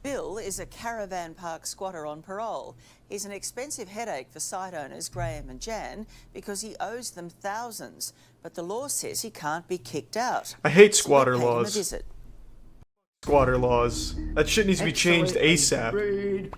Bill is a caravan park squatter on parole. He's an expensive headache for site owners Graham and Jan because he owes them thousands. But the law says he can't be kicked out. I hate squatter So we paid him a laws. visit. Squatter laws. That shit needs to be changed ASAP. Rude,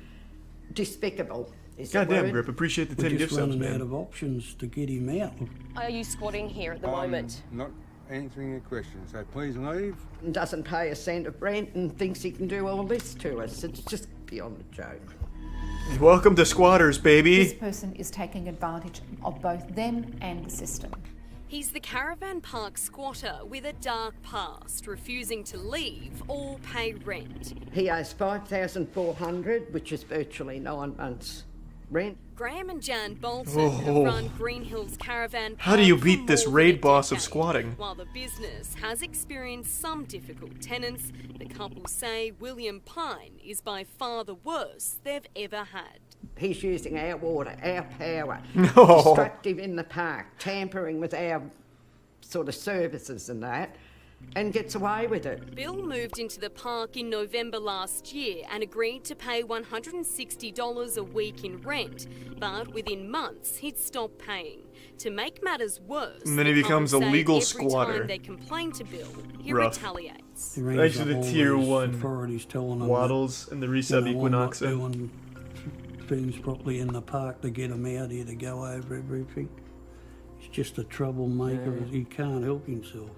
despicable. Goddamn, Grip. Appreciate the 10 gift subs, running out man. of options to get him out. Are you squatting here at the moment? Not answering your question, so please leave. Doesn't pay a cent of rent and thinks he can do all this to us. It's just beyond a joke. Welcome to squatters, baby. This person is taking advantage of both them and the system. He's the caravan park squatter with a dark past, refusing to leave or pay rent. He owes $5,400, which is virtually 9 months' rent. Graham and Jan Bolton have run Green Hills Caravan Park. How do you for beat this more raid than a boss of decade. squatting? While the business has experienced some difficult tenants, the couple say William Pine is by far the worst they've ever had. He's using our water, our power, No. destructive in the park, tampering with our sort of services and that, and gets away with it. Bill moved into the park in November last year and agreed to pay $160 a week in rent, but within months he'd stopped paying. To make matters worse, And then he the becomes couple a say legal every squatter. time they complain to Bill, he Rough. retaliates. He rings Thanks to up the all tier these 1 authorities telling them Waddles and the that, resub you know, I'm not Equinoxa. doing things properly in the park to get him out here to go over everything. He's just a troublemaker. He can't help himself.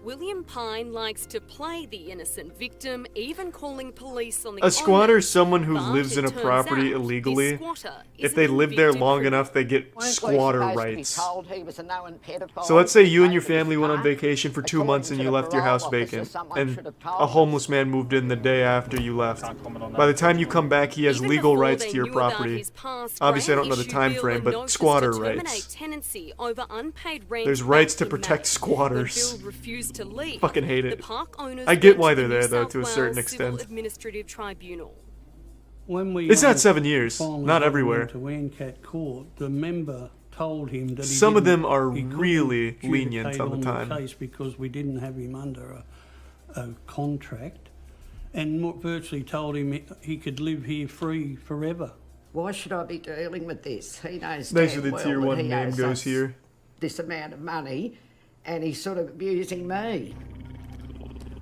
William Pine likes to play the innocent victim, even calling police on the A squatter owners. is someone who But lives in it a turns property out illegally. this squatter If is they a live there convicted long criminal. enough, they get Weren't we squatter supposed to be rights. told he was a known pedophile? So let's say you and your Over this family went on park? vacation for 2 According months and to you the left your parole house officer, vacant, someone and should have told a us. homeless man moved in the day after you left. By the time you come back, he has Even legal before rights they to your knew about property. his past, Obviously, I Graham don't know the issued time Bill frame, a but notice squatter to terminate rights. tenancy over unpaid rent. There's rights back to in protect May. squatters. When Bill refused to leave, Fucking hate it. The park owners I get went why to the they're there, New though, South to a certain Wales Civil extent. Administrative Tribunal. When we It's not 7 years. finally Not got him everywhere. into Ancat Court, the member told him that he Some of didn't- them are he couldn't really lenient adjudicate on the time. case because we didn't have him under a contract, and virtually told him he could live here free forever. Why should I be dealing with this? He knows Thanks damn for the well tier that 1 he name owes goes us here. this amount of money, and he's sort of abusing me.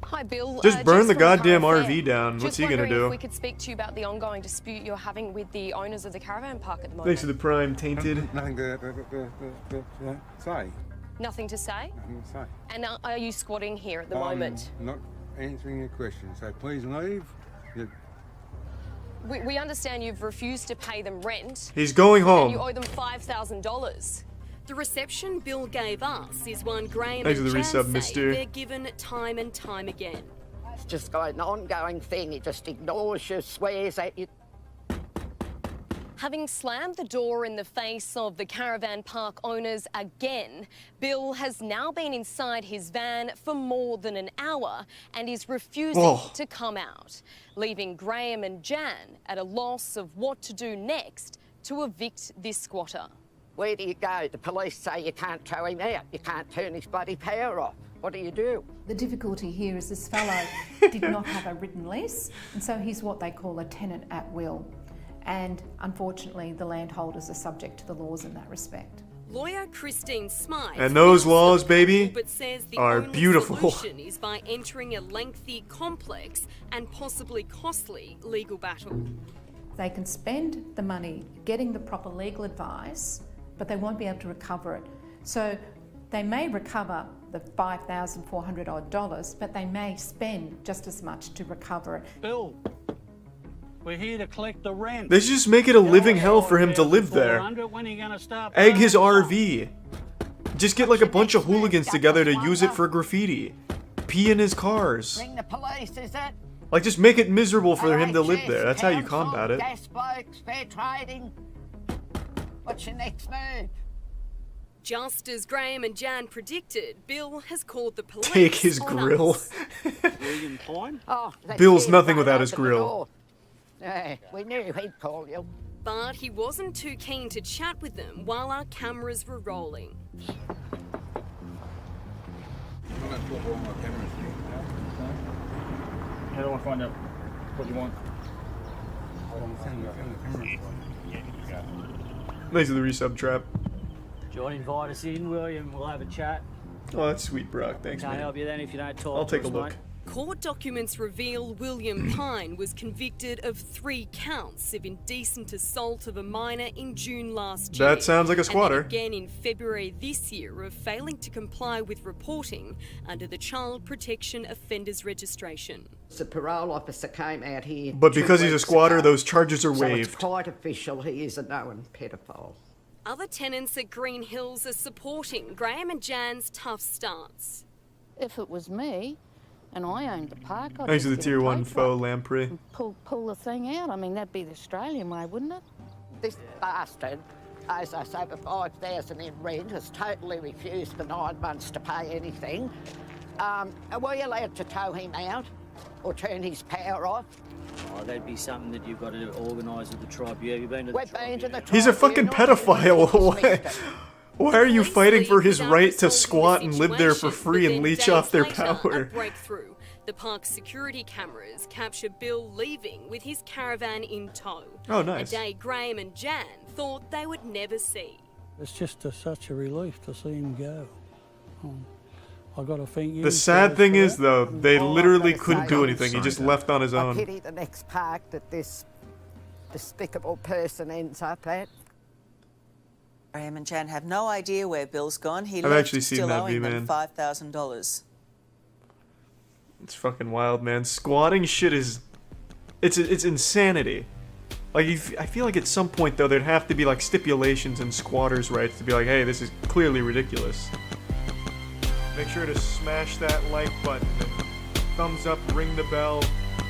Hi, Bill. Just burn the from goddamn Caravan. RV down. What's Just he gonna wondering do? If we could speak to you about the ongoing dispute you're having with the owners of the caravan park at the moment. Thanks for the prime, Tainted. Nothing to say. Nothing to say? Nothing to say. And are you squatting here at the moment? Not answering your question, so please leave. We understand you've refused to pay them rent. He's going And you home. owe them $5,000. The reception Bill gave us is one Graham Thanks and for the Jan resub, say mister. they're given time and time again. It's just got an ongoing thing. He just ignores you, swears at you. Having slammed the door in the face of the caravan park owners again, Bill has now been inside his van for more than an hour and is refusing Whoa. to come out, leaving Graham and Jan at a loss of what to do next to evict this squatter. Where do you go? The police say you can't tow him out. You can't turn his bloody power off. What do you do? The difficulty here is this fellow did not have a written lease, and so he's what they call a tenant at will. And unfortunately, the landholders are subject to the laws in that respect. Lawyer Christine Smythe And those feels laws, the baby, battle, but says the are only beautiful. solution is by entering a lengthy, complex, and possibly costly legal battle. They can spend the money getting the proper legal advice, but they won't be able to recover it. So they may recover the $5,400 odd, but they may spend just as much to recover it. Bill, we're here to collect the rent. They should just make it a living hell for him to live there. When are you gonna start Egg his paying? RV. Just get like a bunch of hooligans together to use it for graffiti. Pee in his cars. Ring the police, is it? Like, just make it miserable for him to live there. That's how you Council, combat it. Gas blokes, fair trading. What's your next move? Just as Graham and Jan predicted, Bill has called the police. Take his on grill. us. William Pine? Oh, that's Bill's it. nothing Don't without his open the grill. door. Yeah, we knew he'd call you. But he wasn't too keen to chat with them while our cameras were rolling. How do I find out what you want? Send the camera. Thanks for the resub trap. Do you want to invite us in, William? We'll have a chat. Oh, that's sweet, Brock. Thanks, Can't man. help you then if you don't talk. I'll take to a us, look. mate. Court documents reveal William Pine was convicted of 3 counts of indecent assault of a minor in June last year. That sounds like a squatter. And then again in February this year of failing to comply with reporting under the Child Protection Offenders Registration. The parole officer came out here. But 2 because he's a weeks squatter, ago, those charges are so it's waived. quite official. He is a known pedophile. Other tenants at Green Hills are supporting Graham and Jan's tough stance. If it was me and I owned the park, I'd Thanks just to the get a tier 1 tow faux truck lamprey. and pull the thing out. I mean, that'd be the Australian way, wouldn't it? This bastard owes us over $5,000 in rent, has totally refused for 9 months to pay anything. Are we allowed to tow him out or turn his power off? Oh, that'd be something that you've got to organise with the tribunal. Have you been to the We've been to the He's a fucking tribunal. pedophile. Why are you Police fighting for leave his without right to resolving the squat and live there for situation, free but and then leech days off their later, A power? breakthrough. The park's security cameras capture Bill leaving with his caravan in tow. Oh, nice. A day Graham and Jan thought they would never see. It's just such a relief to see him go. I got to thank you. The sad thing is, though, they All I've literally gotta couldn't say do is- anything. He just left on his I own. pity the next park that this despicable person ends up at. Graham and Jan have no idea where Bill's gone. He I've left actually seen still that owing V-Man. them $5,000. It's fucking wild, man. Squatting shit is... It's insanity. Like, I feel like at some point, though, there'd have to be, like, stipulations in squatters' rights to be like, hey, this is clearly ridiculous. Make sure to smash that like button and thumbs up, ring the bell,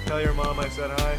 tell your mom I said hi.